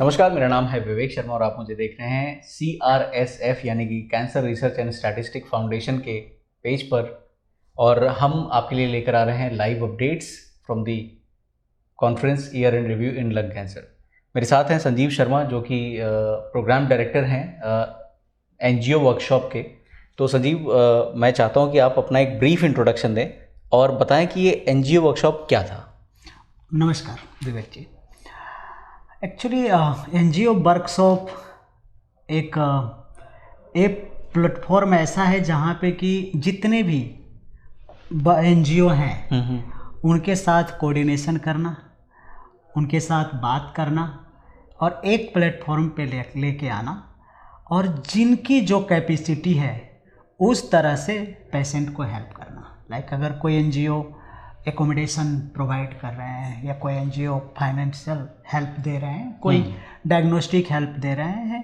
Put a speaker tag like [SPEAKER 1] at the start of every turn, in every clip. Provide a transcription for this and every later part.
[SPEAKER 1] नमस्कार, मेरा नाम है विवेक शर्मा और आप मुझे देख रहे हैं CRSF यानी कि cancer research and statistic foundation के पेज पर। और हम आपके लिए लेकर आ रहे हैं live updates from the conference year in review in lung cancer. मेरे साथ हैं संजीव शर्मा जो कि प्रोग्राम डायरेक्टर हैं एनजीओ वर्कशॉप के। तो संजीव, मैं चाहता हूं कि आप अपना एक ब्रीफ इंट्रोडक्शन दें और बताएं कि ये एनजीओ वर्कशॉप क्या था।
[SPEAKER 2] नमस्कार विवेक जी। एक्चुअली एनजीओ वर्कशॉप एक प्लेटफॉर्म ऐसा है जहाँ पे कि जितने भी एनजीओ हैं उनके साथ कोऑर्डिनेशन करना, उनके साथ बात करना और एक प्लेटफॉर्म पे लेके आना और जिनकी जो कैपेसिटी है उस तरह से पेशेंट को हेल्प करना। लाइक अगर कोई एनजीओ एकोमोडेशन प्रोवाइड कर रहे हैं या कोई एनजीओ फाइनेंशियल हेल्प दे रहे हैं, कोई डायग्नोस्टिक हेल्प दे रहे हैं,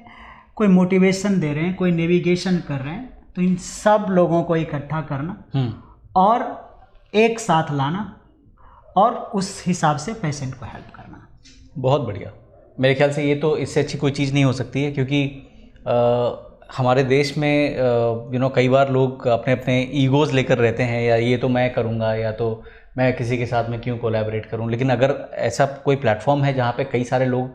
[SPEAKER 2] कोई मोटिवेशन दे रहे हैं, कोई नेविगेशन कर रहे हैं, तो इन सब लोगों को इकट्ठा करना और एक साथ लाना और उस हिसाब से पेशेंट को हेल्प करना।
[SPEAKER 1] बहुत बढ़िया। मेरे ख्याल से ये तो इससे अच्छी कोई चीज़ नहीं हो सकती है, क्योंकि हमारे देश में कई बार लोग अपने अपने ईगोज़ लेकर रहते हैं, या ये तो मैं करूँगा या तो मैं किसी के साथ में क्यों कोलैबोरेट करूं। लेकिन अगर ऐसा कोई प्लेटफॉर्म है जहां पे कई सारे लोग,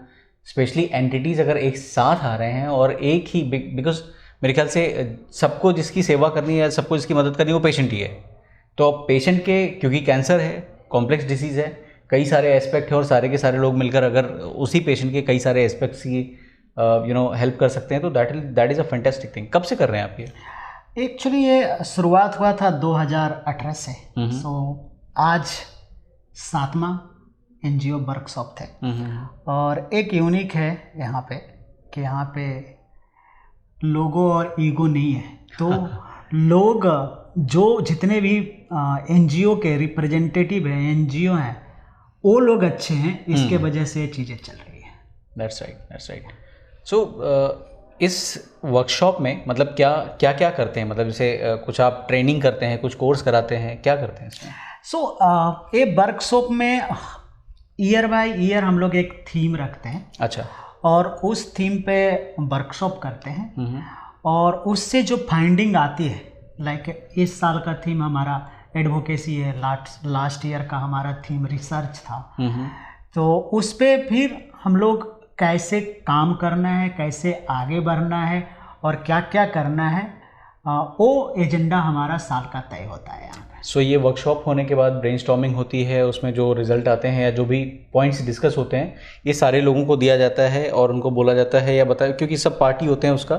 [SPEAKER 1] स्पेशली एंटिटीज़ अगर एक साथ आ रहे हैं और एक ही, बिकॉज मेरे ख्याल से सबको जिसकी सेवा करनी है या सबको जिसकी मदद करनी है वो पेशेंट ही है। तो अब पेशेंट के, क्योंकि कैंसर है, कॉम्प्लेक्स डिसीज़ है, कई सारे एस्पेक्ट है और सारे के सारे लोग मिलकर अगर उसी पेशेंट के कई सारे एस्पेक्ट्स की हेल्प कर सकते हैं तो that is a fantastic thing. कब से कर रहे हैं आप ये?
[SPEAKER 2] एक्चुअली ये शुरुआत हुआ था 2018 से। सो आज 7वां एनजीओ वर्कशॉप थे और एक यूनिक है यहाँ पे कि यहाँ पे लोगो और ईगो नहीं है। तो लोग जो जितने भी एनजीओ के रिप्रेजेंटेटिव हैं, एनजीओ हैं, वो लोग अच्छे हैं, इसके वजह से ये चीज़ें चल रही है।
[SPEAKER 1] That's right. सो इस वर्कशॉप में मतलब क्या करते हैं? मतलब जैसे कुछ आप ट्रेनिंग करते हैं, कुछ कोर्स कराते हैं, क्या करते हैं इसमें?
[SPEAKER 2] ये वर्कशॉप में ईयर बाय ईयर हम लोग एक थीम रखते हैं।
[SPEAKER 1] अच्छा।
[SPEAKER 2] और उस थीम पे वर्कशॉप करते हैं और उससे जो फाइंडिंग आती है, लाइक इस साल का थीम हमारा एडवोकेसी है, लास्ट ईयर का हमारा थीम रिसर्च था। तो उस पे फिर हम लोग कैसे काम करना है, कैसे आगे बढ़ना है और क्या क्या करना है, वो एजेंडा हमारा साल का तय होता है यहाँ पे।
[SPEAKER 1] सो ये वर्कशॉप होने के बाद ब्रेनस्टॉर्मिंग होती है, उसमें जो रिजल्ट आते हैं या जो भी पॉइंट्स डिस्कस होते हैं ये सारे लोगों को दिया जाता है और उनको बोला जाता है या बताया, क्योंकि सब पार्टी होते हैं उसका,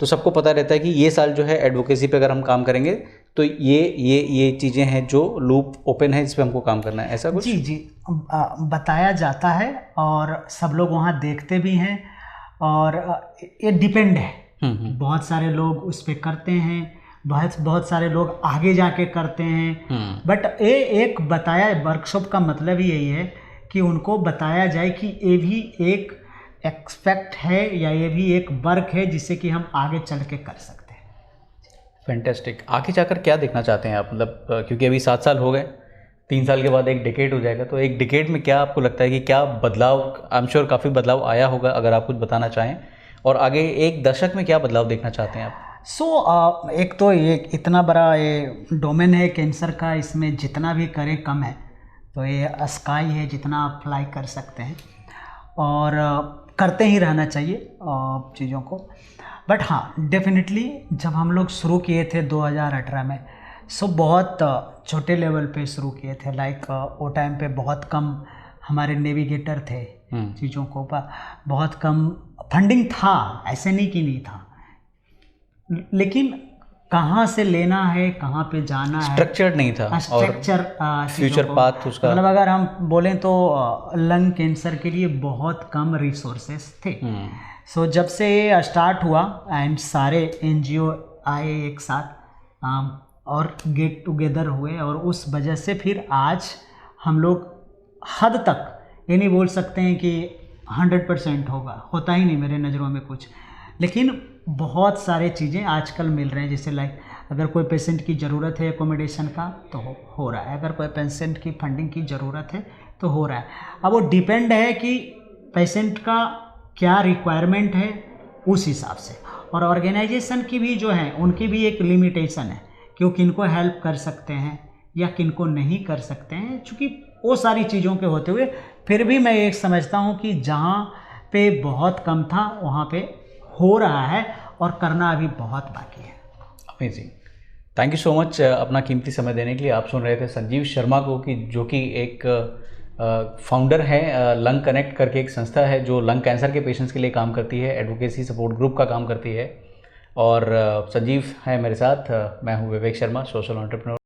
[SPEAKER 1] तो सबको पता रहता है कि ये साल जो है एडवोकेसी पे अगर हम काम करेंगे तो ये चीज़ें हैं जो लूप ओपन है, जिस पे हमको काम करना है, ऐसा कुछ?
[SPEAKER 2] जी बताया जाता है और सब लोग वहाँ देखते भी हैं और ये डिपेंड है। बहुत सारे लोग उस पर करते हैं, बहुत सारे लोग आगे जाके करते हैं, बट ये एक बताया, वर्कशॉप का मतलब ही यही है कि उनको बताया जाए कि ये भी एक एक्सपेक्ट है या ये भी एक वर्क है जिसे कि हम आगे चल के कर सकते हैं।
[SPEAKER 1] फैंटास्टिक। आगे जाकर क्या देखना चाहते हैं आप? मतलब क्योंकि अभी 7 साल हो गए, 3 साल के बाद एक डिकेड हो जाएगा, तो एक डिकेड में क्या आपको लगता है कि क्या बदलाव, आई एम श्योर काफ़ी बदलाव आया होगा, अगर आप कुछ बताना चाहें, और आगे एक दशक में क्या बदलाव देखना चाहते हैं आप?
[SPEAKER 2] एक तो ये इतना बड़ा ये डोमेन है कैंसर का, इसमें जितना भी करें कम है। तो ये स्काई है, जितना आप फ्लाई कर सकते हैं और करते ही रहना चाहिए चीज़ों को। बट हाँ, डेफिनेटली जब हम लोग शुरू किए थे 2018 में, बहुत छोटे लेवल पे शुरू किए थे। लाइक वो टाइम पे बहुत कम हमारे नेविगेटर थे, चीज़ों को बहुत कम फंडिंग था, ऐसे नहीं कि नहीं था, लेकिन कहाँ से लेना है, कहाँ पे जाना है,
[SPEAKER 1] स्ट्रक्चर नहीं था,
[SPEAKER 2] स्ट्रक्चर,
[SPEAKER 1] फ्यूचर पाथ उसका,
[SPEAKER 2] मतलब अगर हम बोलें तो लंग कैंसर के लिए बहुत कम रिसोर्सेस थे। जब से ये स्टार्ट हुआ एंड सारे एनजीओ आए एक साथ और गेट टुगेदर हुए, और उस वजह से फिर आज हम लोग हद तक ये नहीं बोल सकते हैं कि 100% होता ही नहीं मेरे नज़रों में कुछ, लेकिन बहुत सारे चीज़ें आजकल मिल रहे हैं। जैसे लाइक अगर कोई पेशेंट की ज़रूरत है एकोमोडेशन का तो हो रहा है, अगर कोई पेशेंट की फंडिंग की ज़रूरत है तो हो रहा है। अब वो डिपेंड है कि पेशेंट का क्या रिक्वायरमेंट है उस हिसाब से। और ऑर्गेनाइजेशन की भी जो है उनकी भी एक लिमिटेशन है कि वो किनको हेल्प कर सकते हैं या किनको नहीं कर सकते हैं, चूँकि वो सारी चीज़ों के होते हुए फिर भी मैं एक समझता हूँ कि जहाँ पे बहुत कम था वहाँ पे हो रहा है और करना अभी बहुत बाकी है।
[SPEAKER 1] Amazing, thank you so much अपना कीमती समय देने के लिए। आप सुन रहे थे संजीव शर्मा को, कि जो कि एक फाउंडर है लंग कनेक्ट करके एक संस्था है जो लंग कैंसर के पेशेंट्स के लिए काम करती है, एडवोकेसी सपोर्ट ग्रुप का काम करती है। और संजीव है मेरे साथ, मैं हूँ विवेक शर्मा, सोशल एंटरप्रेन्योर।